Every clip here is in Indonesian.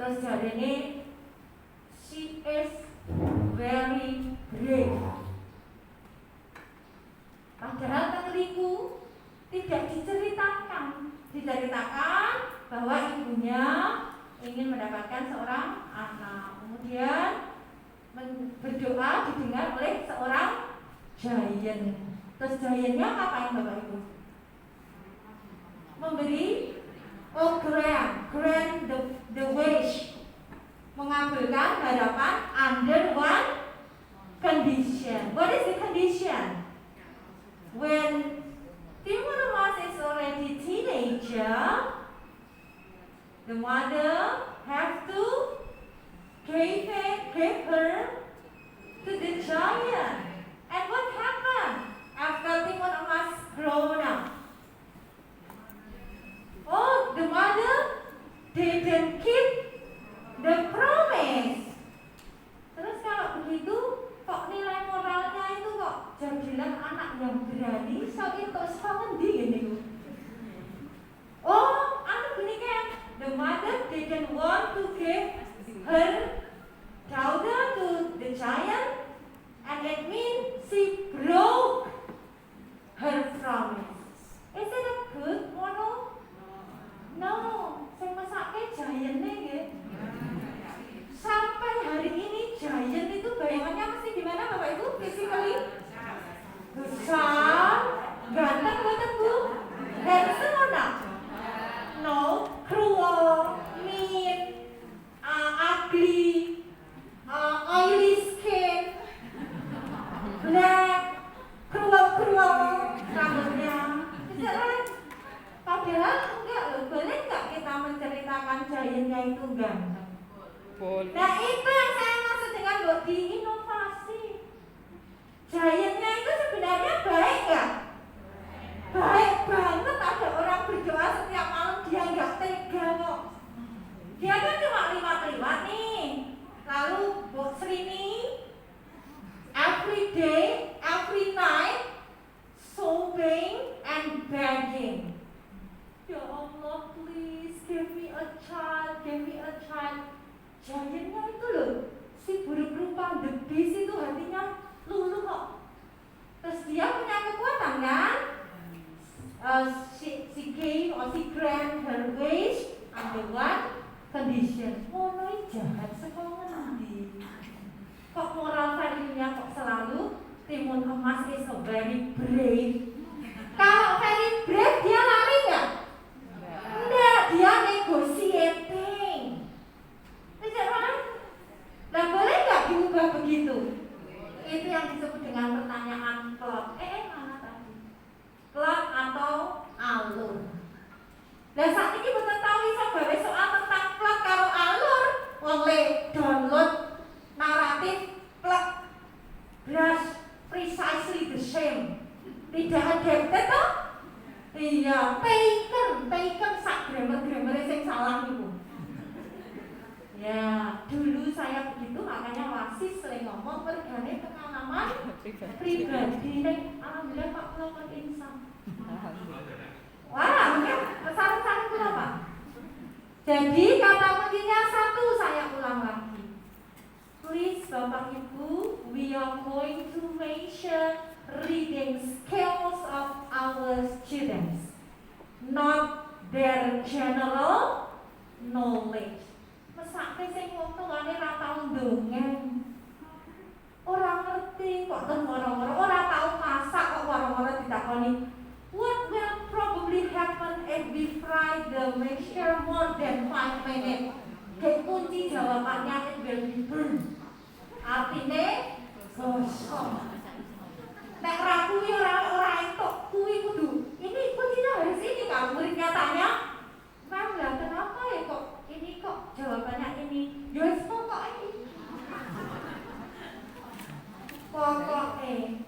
Terus jarene she is very brave. Padahal tengeriku tidak diceritakan bahwa ibunya ingin mendapatkan seorang anak. Kemudian berdoa didengar oleh seorang giant. Terus giantnya ngapain Bapak Ibu? Memberi grant the wish, mengabulkan harapan under one condition. What is the condition? When Timotheus is already teenager, the mother have to give her to the giant. And what happened after Timotheus grown up? Oh, the mother didn't keep the promise. Terus kalau begitu, kok nilai moralnya itu kok jadilah anak yang berani, so itu sepangendi gini. Oh, anu gini kan, the mother didn't want to give her daughter to the giant, and it means she broke her promise. Is it a good moral? No, saya masaknya giant nggih. Sampai hari ini giant itu bayangannya mesti gimana Bapak Ibu? Physically besar, ganteng bukan Bu? Handsome or not? No, cruel, mean, ugly, oily skin, black, cruel rambutnya. Bisa kan? Padahal enggak loh, boleh enggak kita menceritakan giantnya itu ganteng? Boleh. Nah itu yang saya maksud dengan body inovasi. Giantnya itu sebenarnya baik nggak? Baik banget. Ada orang berdoa setiap malam dia nggak tega kok. Dia kan cuma liwat-liwat nih. Lalu Bu Srini every day, every night sobbing and begging. Ya Allah, please give me a child, give me a child. Giantnya itu loh, si buruk rupa the beast itu hatinya luluh kok. Terus dia punya kekuatan kan? She gave or she grant her wish under one condition. Mono jahat sekali. Kok moral value-nya kok selalu timun emas is a very brave. Kalau very brave dia lari nggak? Enggak, dia negotiating. Tidak kan? Nah boleh nggak diubah begitu? Itu yang disebut dengan pertanyaan plot. Mana tadi? Plot atau alur. Nah saat ini betul tahu soal tentang plot karo alur. Oleh download naratif plot brush precisely the same. Tidak adapted toh? Iya, taken sak grammar yang salah itu. Ya, dulu saya begitu, makanya wasis sering ngomong pergane pengalaman pribadi. Alhamdulillah Pak Pulau insan. Wah, mungkin pesan-pesan itu apa? Jadi kata kuncinya satu, saya ulang lagi. Please Bapak Ibu, we are going to measure reading skills of our students, not their general knowledge. Mesake sing wong tuane ra tau ndongeng. Ora ngerti kok ten moro-moro, ora tau masak kok moro-moro ditakoni. What will probably happen if we fry the mixture more than 5 minutes? Kunci jawabannya it will be burned. Artine gosong. Nek ra kuwi ora entuk, kuwi kudu. Ini kuncinya harus ini kalau muridnya tanya, "Mam, lah kenapa ya kok ini kok jawabannya ini?" Yes, pokoknya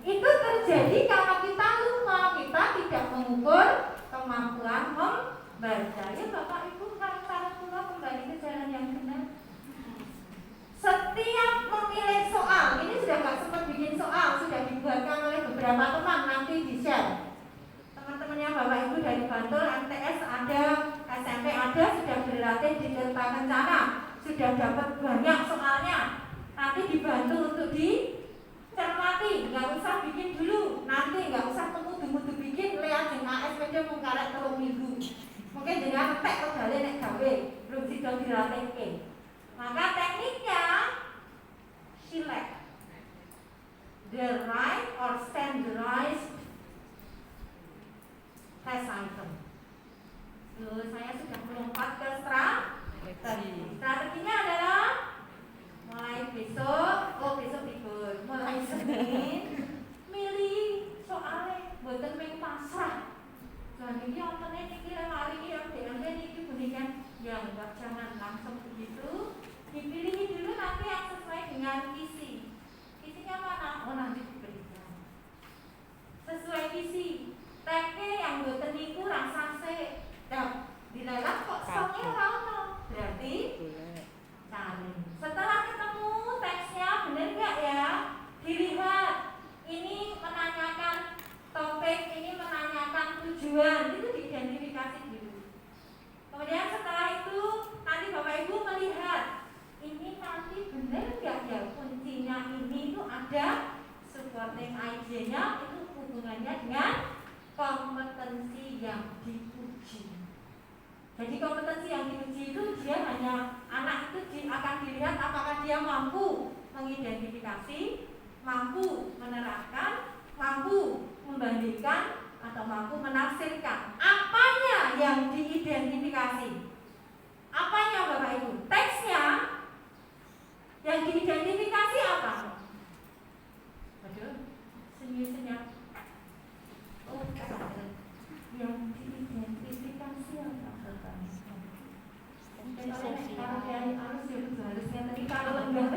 itu terjadi karena kita lupa, kita tidak mengukur kemampuan membaca. Ya Bapak Ibu, harus pula kembali ke jalan yang benar. Setiap memilih soal, ini sudah nggak sempat bikin soal, sudah dibuatkan oleh beberapa teman, nanti di-share. Teman-temannya Bapak Ibu dari Bantul, MTS ada, SMP ada, sudah berlatih di Kerta Kencana, sudah dapat banyak soalnya, nanti dibantu untuk dicermati, nggak usah bikin dulu, nanti nggak usah temu-temu bikin, lihat jeng AS meja mengkarek 3 minggu, mungkin dengan tek kebalik nek gawe, belum tidak dilatihke. Maka tekniknya select the right or standardized test item. Saya sudah melompat ke strategi. Strateginya adalah mulai besok, besok libur, mulai Senin, milih soalnya boten mung pasrah. Dan ini ontene niki hari ini yang DLD niki bunikan yang enggak, jangan langsung begitu. Dipilih dulu nanti yang sesuai dengan isi. Isinya mana? Oh, nanti diberikan. Sesuai isi. Tagnya yang boten niku rasa se. Dilelang kok stoknya rano. Berarti cari. Setelah ketemu teksnya benar nggak ya? Dilihat. Ini menanyakan topik, ini menanyakan tujuan. Itu diidentifikasi dulu. Kemudian setelah itu nanti Bapak Ibu melihat ini nanti benar nggak ya kuncinya ini itu ada supporting ID-nya itu hubungannya dengan kompetensi yang diuji. Jadi kompetensi yang diuji itu dia hanya anak itu akan dilihat apakah dia mampu mengidentifikasi, mampu menerapkan, mampu membandingkan atau mampu menafsirkan apanya yang diidentifikasi. Apanya Bapak Ibu? Teksnya yang diidentifikasi apa? Aduh, senyum-senyum. Oh, yang diidentifikasi apa? Kalau dari harus ya betul harusnya tadi kalau enggak,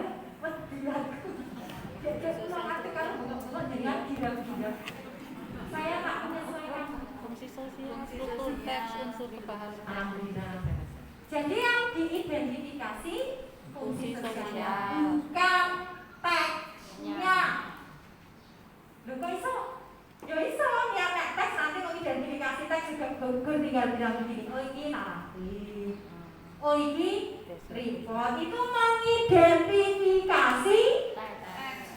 kalau bunga-bunga dengan tidak. Saya tak menyesuaikan fungsi sosial, struktur teks, unsur kebahasaan. Alhamdulillah. Jadi yang diidentifikasi fungsi sosial, bukan teksnya. Loh kok iso? Ya iso, ya nek teks nanti mengidentifikasi teks juga gue tinggal bilang begini, oh ini naratif, oh ini report, itu mengidentifikasi teks.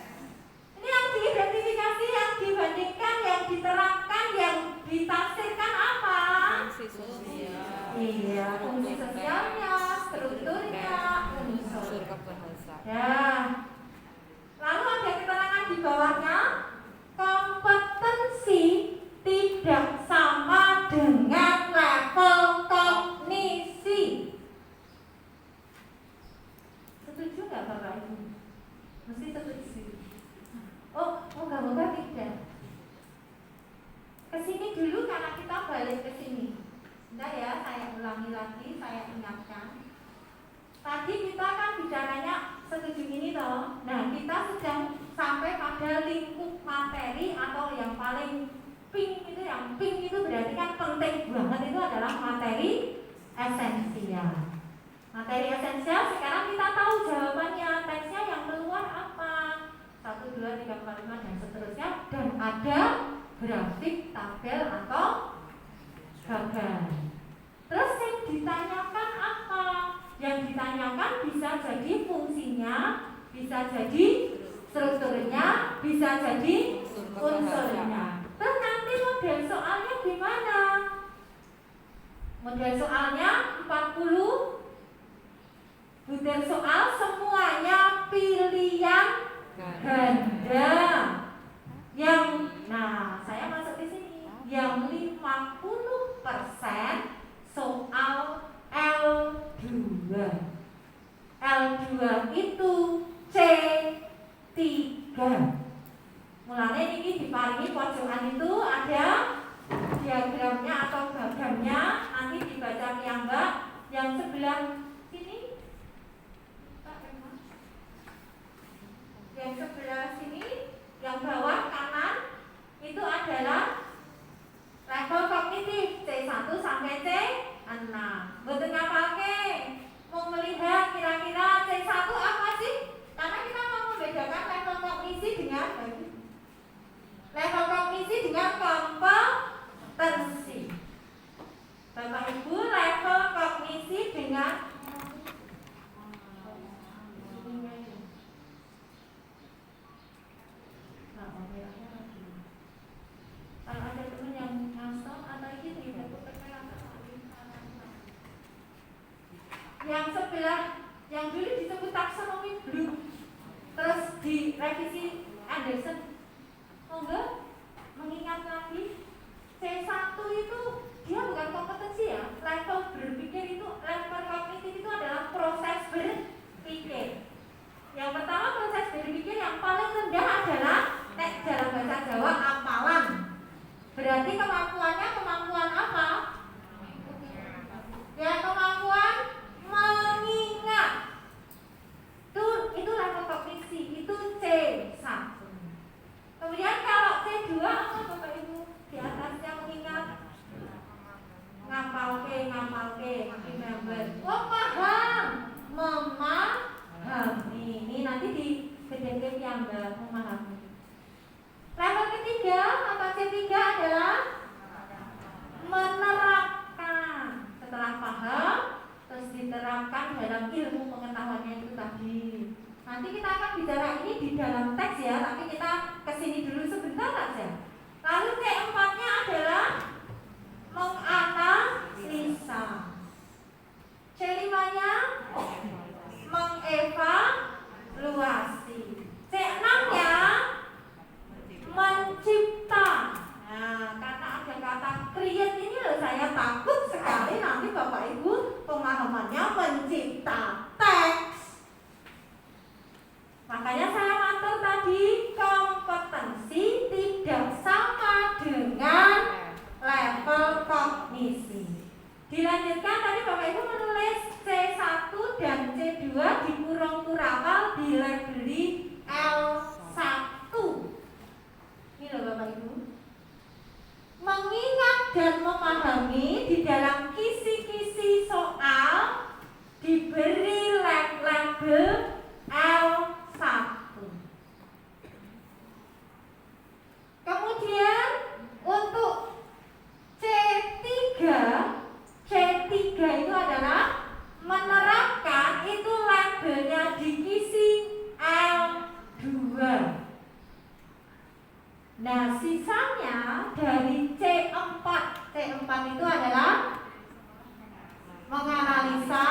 Ini yang diidentifikasi, yang dibandingkan, yang diterapkan, yang ditafsirkan apa? Fungsi sosial. Iya, fungsi sosialnya, strukturnya, unsur kebahasaan. Ya. Lalu ada keterangan di bawahnya, kompetensi tidak sama dengan level kognisi. Setuju nggak Bapak Ibu? Mesti setuju. Oh, moga-moga tidak. Kesini dulu karena kita balik ke sini. Nah ya, saya ulangi lagi, saya ingatkan. Tadi kita kan bicaranya setuju ini toh. Nah, kita sedang sampai pada lingkup materi atau yang paling pink itu, yang pink itu berarti kan penting banget, itu adalah materi esensial. Materi esensial sekarang kita tahu jawabannya, teksnya yang keluar apa? 1, 2, 3, 4, 5 dan seterusnya, dan ada grafik, tabel atau gambar. Terus yang ditanyakan apa? Yang ditanyakan bisa jadi fungsinya, bisa jadi strukturnya, bisa jadi unsurnya. Terus nanti model soalnya gimana? Model soalnya 40 butir soal, semuanya pilihan ganda. Yang, nah saya masuk di sini. Yang 50% soal L2. L2 itu C3. Mulanya ini diparingi pojokan itu ada diagramnya atau diagramnya, nanti dibaca piyambak. Yang sebelah sini, yang sebelah sini, yang bawah kanan itu adalah level kognitif C1 sampai C6. Betul ngapalke? Mau melihat kira-kira C1 apa sih? Karena kita mau membedakan level kognisi dengan kompetensi. Bapak Ibu, level kognisi dengan yang sebelah yang dulu disebut taksonomi Bloom terus direvisi Anderson. Monggo mengingat lagi C1 itu dia bukan kompetensi ya, level berpikir itu, level kognitif itu adalah proses berpikir. Yang pertama proses berpikir yang paling rendah adalah dalam bahasa Jawa hafalan. Berarti kemampuannya kemampuan apa? Ya kemampuan mengingat. Itu level kognisi, itu C1. Kemudian kalau C2 apa Bapak Ibu? Di atasnya mengingat, ngapalke, remember. Oh paham, memahami. Ini nanti di PDP yang memahami. Level ketiga atau C3 adalah menerapkan. Setelah paham, terus diterapkan dalam ilmu pengetahuannya itu tadi. Nanti kita akan bicara ini di dalam teks ya, tapi kita kesini dulu sebentar saja. Lalu C4-nya adalah menganalisa. C5-nya mengevaluasi. C6-nya mencipta. Nah, karena ada kata create ini loh, saya takut sekali nanti Bapak Ibu pemahamannya mencipta teks. Makanya saya matur tadi, kompetensi tidak sama dengan level kognisi. Dilanjutkan tadi Bapak Ibu menulis C1 dan C2 di kurung kurapal dilabeli L1. Ini loh Bapak Ibu. Mengingat dan memahami di dalam kisi-kisi soal diberi label L1. Kemudian untuk C3 itu adalah menerapkan, itu labelnya di kisi L2. Nah sisanya dari C4 itu adalah menganalisa,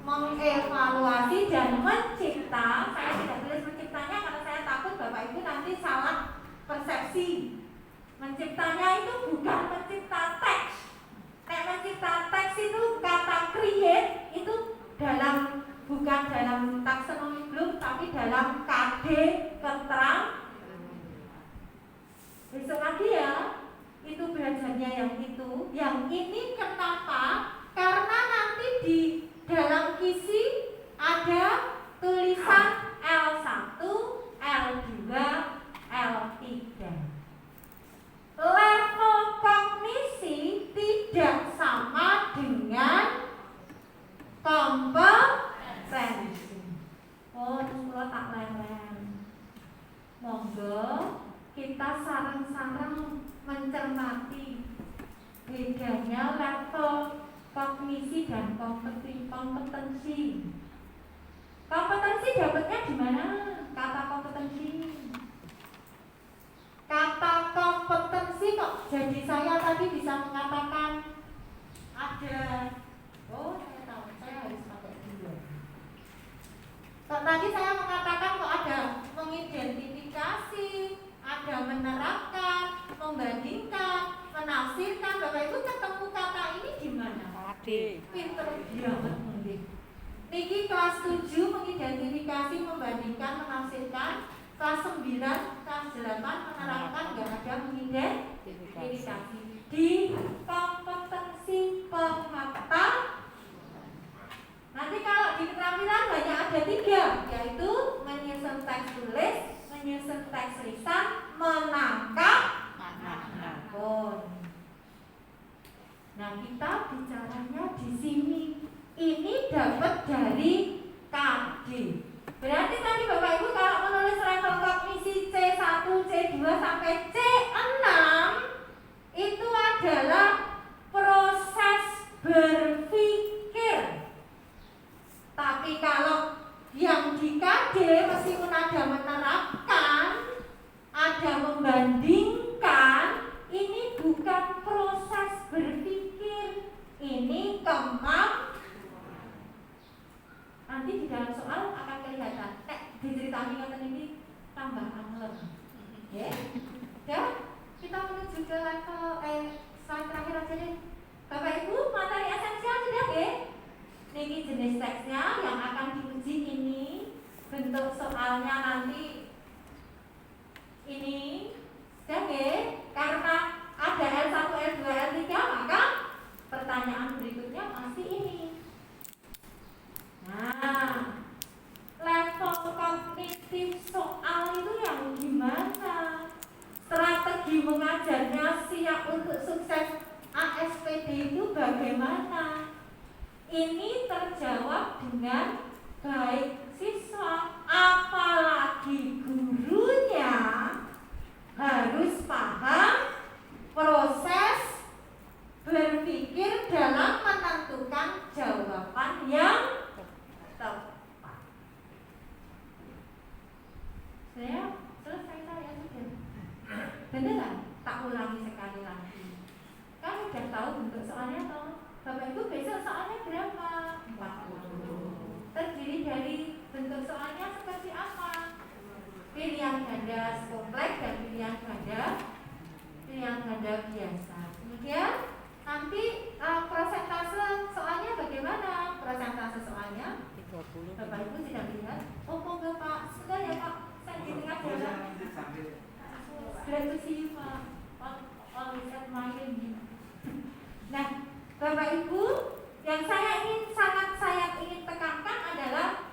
mengevaluasi dan mencipta. Saya tidak tulis menciptanya karena saya takut Bapak Ibu nanti salah persepsi. Menciptanya itu bukan mencipta teks. Mencipta teks itu kata create itu bukan dalam taksonomi Bloom tapi dalam KD keterangan. Besok lagi ya, itu belajarnya yang itu. Yang ini kenapa? Karena nanti di dalam kisi ada tulisan L1, L2, L3. Level kognisi tidak sama dengan kompetensi. Oh, kalau tak leren. Monggo kita sarang-sarang mencermati bedanya level kognisi dan kompetensi. Kompetensi dapatnya di mana? Kata kompetensi. Kata kompetensi kok jadi saya tadi bisa mengatakan ada. Oh, saya tahu, saya harus pakai dua. Kok tadi saya mengatakan kok ada mengidentifikasi, ada menerapkan, membandingkan, menafsirkan. Bapak Ibu ketemu kata ini di mana? Pinter banget mungkin. Niki kelas 7 mengidentifikasi, membandingkan, menafsirkan. Kelas 9, kelas 8 menerapkan, nggak ada mengidentifikasi. Di kompetensi pengetahuan. Nanti kalau di keterampilan banyak ada 3, yaitu menyusun teks tulis, menyusun teks lisan, menangkap manapun. Nah kita bicaranya di sini. Ini dapat dari KD. Berarti tadi Bapak Ibu kalau menulis level kognisi C1, C2 sampai C6 itu adalah proses berpikir. Tapi kalau yang di KD meskipun ada menerapkan, ada membandingkan, ini bukan proses berpikir, ini Ya. Dan kita menuju ke level slide terakhir aja deh. Bapak Ibu, materi esensial sudah ya? Ini jenis teksnya yang akan diuji ini. Bentuk soalnya nanti ini sudah ya? Karena ada L1, L2, L3, maka pertanyaan berikutnya pasti ini. Nah, level kognitif soal itu yang gimana? Strategi mengajarnya siap untuk sukses ASPD itu bagaimana? Ini terjawab dengan baik siswa, apalagi gurunya harus paham proses berpikir dalam menentukan jawaban yang tepat. Saya selesai saya sudah. Beneran? Tak ulangi sekali lagi. Kan udah tahu bentuk soalnya toh. Bapak Ibu besok soalnya berapa? 40. Terdiri dari bentuk soalnya seperti apa? Pilihan ganda kompleks dan pilihan ganda biasa. Kemudian nanti persentase soalnya bagaimana? Persentase soalnya 30. Bapak Ibu tidak lihat? Oh enggak Pak, sudah ya Pak. Saya di tengah jalan. Glad to see you Pak. Always admiring you. Nah, Bapak Ibu, yang saya ingin tekankan adalah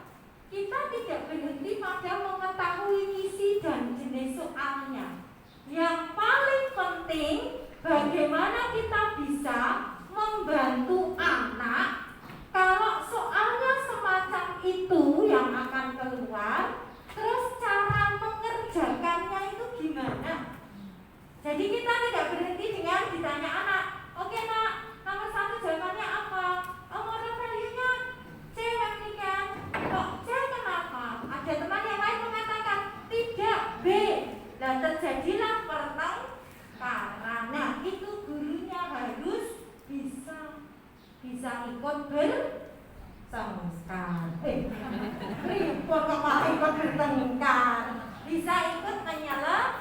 kita tidak berhenti pada mengetahui isi dan jenis soalnya. Yang paling penting, bagaimana kita bisa membantu anak kalau soalnya semacam itu yang akan keluar, terus cara mengerjakannya itu gimana? Jadi kita tidak berhenti dengan ditanya anak, oke nak, nomor 1 jawabannya apa? Moral value-nya C kan? Kok C kenapa? Ada teman yang lain mengatakan tidak, B. Nah terjadilah pertengkaran. Nah itu gurunya harus bisa ikut bersengkar. Ribut kok malah ikut bertengkar. Bisa ikut menyelesaikan